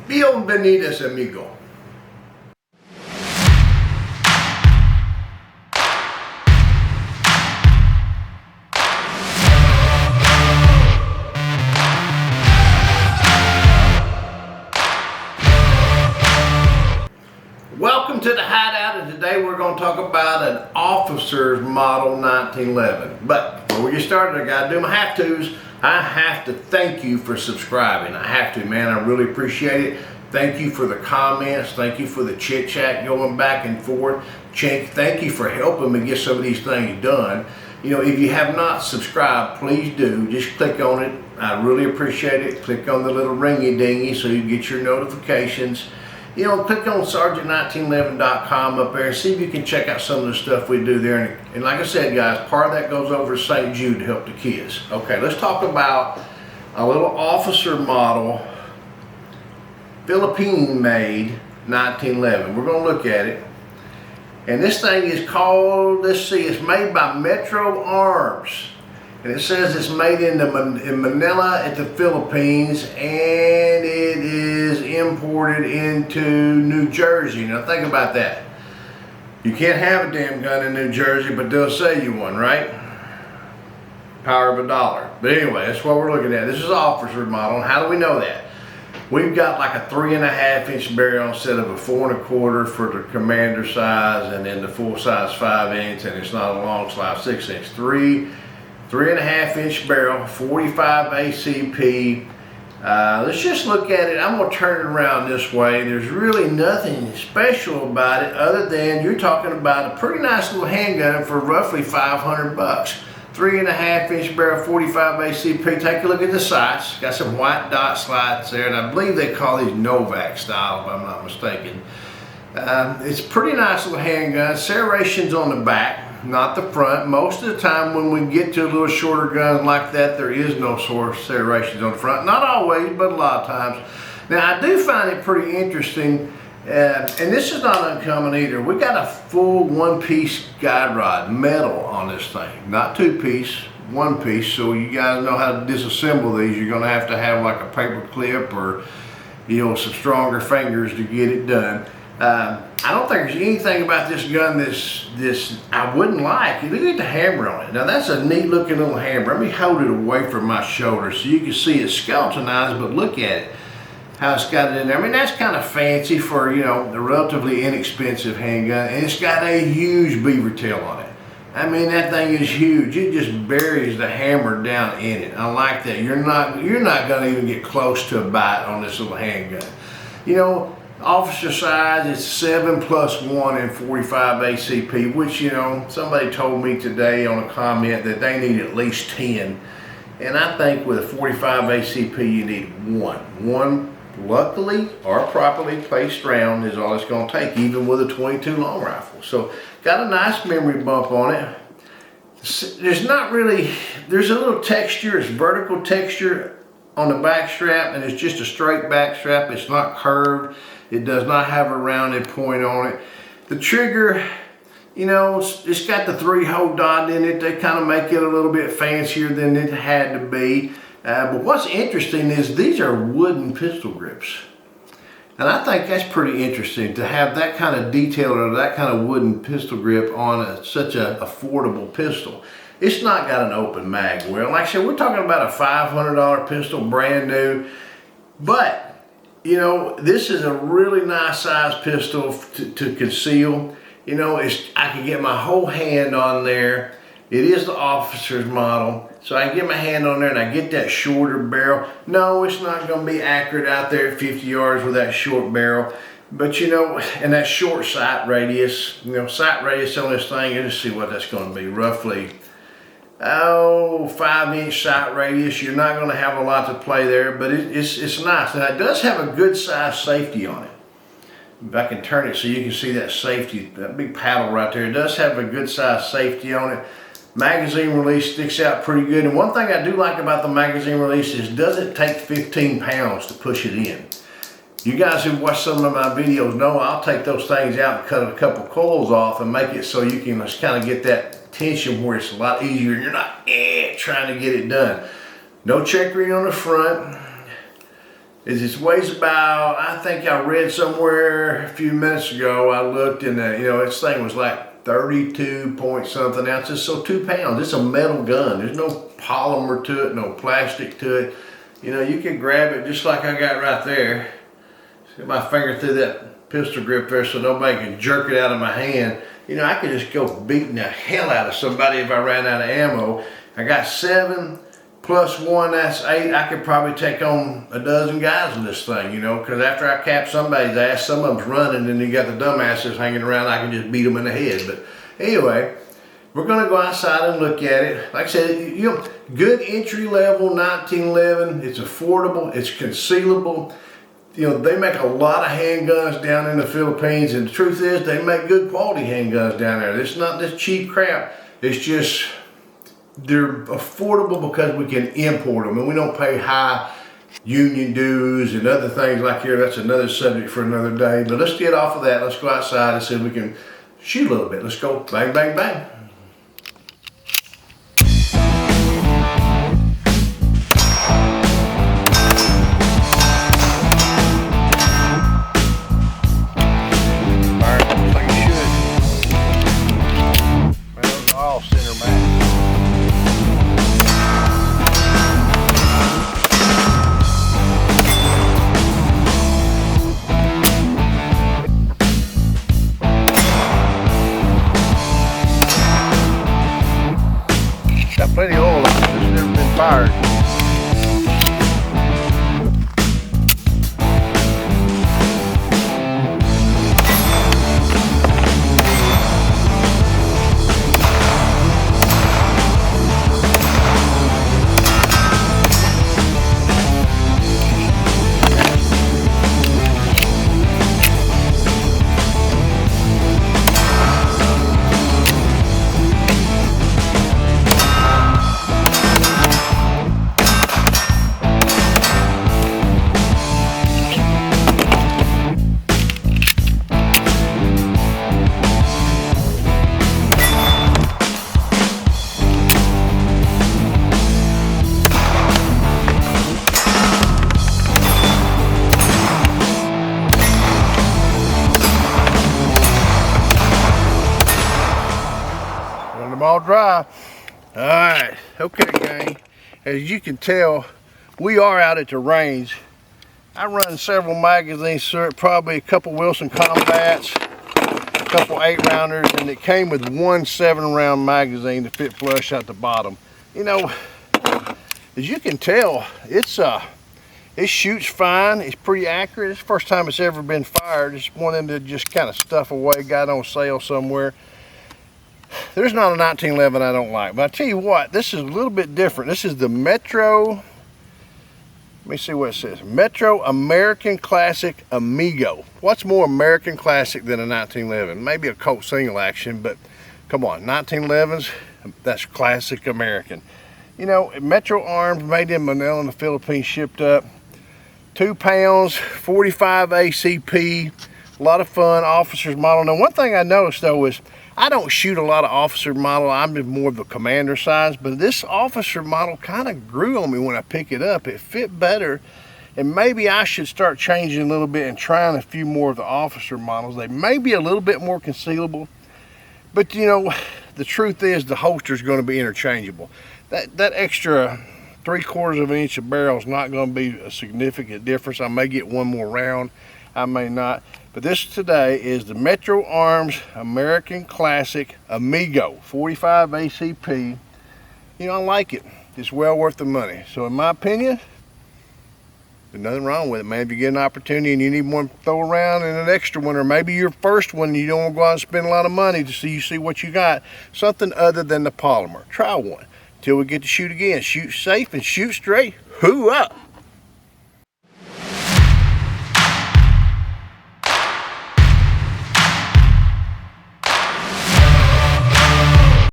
Bienvenidos, amigo. Welcome to the Hideout, and today we're going to talk about an officer's model 1911. But before we get started, I got to do my have-tos. I have to thank you for subscribing. I have to, man. I really appreciate it. Thank you for the comments. Thank you for the chit-chat going back and forth. Thank you for helping me get some of these things done. You know, if you have not subscribed, please do. Just click on it. I really appreciate it. Click on the little ringy-dingy so you get your notifications. You know, click on Sarge1911.com up there and see if you can check out some of the stuff we do there. And like I said, guys, part of that goes over to St. Jude to help the kids. Okay, let's talk about a little officer model, Philippine-made 1911. We're going to look at it. And this thing is called, let's see, it's made by Metro Arms. And it says it's made in Manila at the Philippines, and it is imported into New Jersey. Now think about that. You can't have a damn gun in New Jersey, but they'll sell you one, right? Power of a dollar. But anyway, that's what we're looking at. This is an officer model. And how do we know that? We've got like a 3.5-inch barrel instead of a 4 1/4 for the commander size, and then the full size 5-inch, and it's not a long slide 6-inch. 3.5-inch barrel, 45 ACP. Let's just look at it. I'm going to turn it around this way. There's really nothing special about it other than you're talking about a pretty nice little handgun for roughly 500 bucks. 3.5-inch barrel, 45 ACP. Take a look at the sights. Got some white dot slides there, and I believe they call these Novak style, if I'm not mistaken. It's a pretty nice little handgun. Serrations on the back, not the front. Most of the time when we get to a little shorter gun like that, there is no serrations on the front. Not always, but a lot of times. Now I do find it pretty interesting, and this is not uncommon either. We got a full one-piece guide rod, metal on this thing. Not two-piece, one piece, so you guys know how to disassemble these. You're gonna have to have like a paper clip or, you know, some stronger fingers to get it done. I don't think there's anything about this gun this I wouldn't like. Look at the hammer on it. Now that's a neat looking little hammer. Let me hold it away from my shoulder so you can see it's skeletonized, but look at it, how it's got it in there. I mean, that's kind of fancy for, you know, a relatively inexpensive handgun, and it's got a huge beaver tail on it. I mean, that thing is huge. It just buries the hammer down in it. I like that. You're not gonna even get close to a bite on this little handgun. You know, officer size, it's 7+1 and 45 ACP, which, you know, somebody told me today on a comment that they need at least 10. And I think with a 45 ACP, you need one. One, luckily or properly placed round is all it's going to take, even with a 22 long rifle. So, got a nice memory bump on it. There's not really, there's a little texture, it's vertical texture on the back strap, and it's just a straight back strap. It's not curved. It does not have a rounded point on it. The trigger, you know, it's got the 3-hole dot in it. They kind of make it a little bit fancier than it had to be. But what's interesting is these are wooden pistol grips. And I think that's pretty interesting to have that kind of detail or that kind of wooden pistol grip on such an affordable pistol. It's not got an open mag well. Like I said, we're talking about a $500 pistol, brand new. But you know, this is a really nice size pistol to conceal. You know, I can get my whole hand on there. It is the officer's model, so I can get my hand on there and I get that shorter barrel. No, it's not going to be accurate out there at 50 yards with that short barrel. But you know, and that short sight radius, you know, sight radius on this thing, let's see what that's going to be, roughly 5-inch sight radius. You're not going to have a lot to play there, but it's nice. Now it does have a good size safety on it. If I can turn it so you can see that safety, that big paddle right there. It does have a good size safety on it. Magazine release sticks out pretty good. And one thing I do like about the magazine release is it doesn't take 15 pounds to push it in. You guys who watch some of my videos know I'll take those things out and cut a couple coils off and make it so you can just kind of get that tension where it's a lot easier and you're not trying to get it done. No checkering on the front. is it weighs about, I think I read somewhere a few minutes ago, I looked and this thing was like 32 point something ounces, so 2 pounds. It's a metal gun. There's no polymer to it, no plastic to it. You can grab it just like I got right there. Get my finger through that pistol grip there so nobody can jerk it out of my hand. I could just go beating the hell out of somebody if I ran out of ammo. I got 7 plus 1, that's 8. I could probably take on a dozen guys with this thing, because after I cap somebody's ass, some of them's running and you got the dumbasses hanging around, I can just beat them in the head. But anyway, we're gonna go outside and look at it. Like I said, good entry level 1911. It's affordable, it's concealable. They make a lot of handguns down in the Philippines, and the truth is they make good quality handguns down there. It's not this cheap crap. It's just they're affordable because we can import them and we don't pay high union dues and other things like here. That's another subject for another day. But let's get off of that. Let's go outside and see if we can shoot a little bit. Let's go bang, bang, bang. Plenty of oil, it's never been fired. Them all dry. All right, okay, gang. As you can tell, we are out at the range. I run several magazines through it, probably a couple Wilson Combats, a couple 8-rounders, and it came with one 7-round magazine to fit flush at the bottom. As you can tell, it shoots fine. It's pretty accurate. It's the first time it's ever been fired. It's one of them to just kind of stuff away, got on sale somewhere. There's not a 1911 I don't like, but I tell you what, this is a little bit different. This is the Metro, let me see what it says, Metro American Classic Amigo. What's more American Classic than a 1911? Maybe a Colt single action, but come on, 1911s, that's classic American. Metro Arms, made in Manila in the Philippines, shipped up. 2 pounds, 45 ACP, a lot of fun, officer's model. Now, one thing I noticed though is I don't shoot a lot of officer model. I'm more of the commander size, but this officer model kind of grew on me when I pick it up. It fit better, and maybe I should start changing a little bit and trying a few more of the officer models. They may be a little bit more concealable, but the truth is the holster is going to be interchangeable. That extra 3/4 of an inch of barrel is not going to be a significant difference. I may get one more round, I may not. But this today is the Metro Arms American Classic Amigo 45 ACP. I like it. It's well worth the money. So in my opinion, there's nothing wrong with it, man. If you get an opportunity and you need one to throw around and an extra one, or maybe your first one, you don't want to go out and spend a lot of money to see what you got, something other than the polymer. Try one. Till we get to shoot again. Shoot safe and shoot straight. Hoo up!